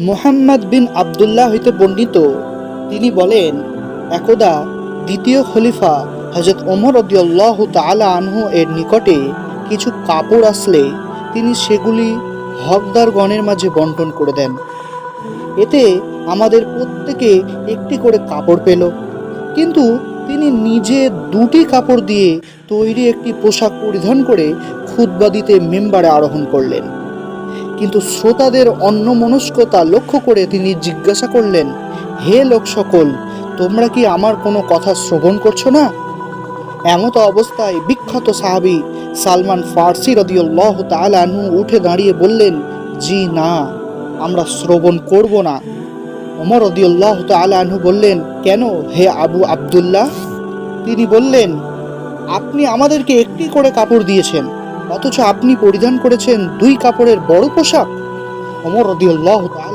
মুহাম্মদ বিন আবদুল্লাহ হইতে বর্ণিত, তিনি বলেন, একদা দ্বিতীয় খলিফা হযরত ওমর রাদিয়াল্লাহু তাআলা আনহু এর নিকটে কিছু কাপড় আসলে তিনি সেগুলি হকদারগণের মাঝে বন্টন করে দেন। এতে আমাদের প্রত্যেকে একটি করে কাপড় পেল, কিন্তু তিনি নিজে দুটি কাপড় দিয়ে তৈরি একটি পোশাক পরিধান করে খুতবা দিতে মিম্বারে আরোহণ করলেন। কিন্তু শ্রোতাদের অন্যমনস্কতা লক্ষ্য করে তিনি জিজ্ঞাসা করলেন, হে লোক সকল, তোমরা কি আমার কোনো কথা শ্রবণ করছো না? এমত অবস্থায় বিখ্যাত সাহাবী সালমান ফার্সি রাদিয়াল্লাহু তাআলা আনহু উঠে দাঁড়িয়ে বললেন, জি না, আমরা শ্রবণ করব না। ওমর রাদিয়াল্লাহু তাআলা আনহু বললেন, কেন হে আবু আব্দুল্লাহ? তিনি বললেন, আপনি আমাদেরকে একটি করে কাপড় দিয়েছেন, অথচ আপনি পরিধান করেছেন দুই কাপড়ের বড় পোশাক। ওমর রাদিয়াল্লাহু তাআলা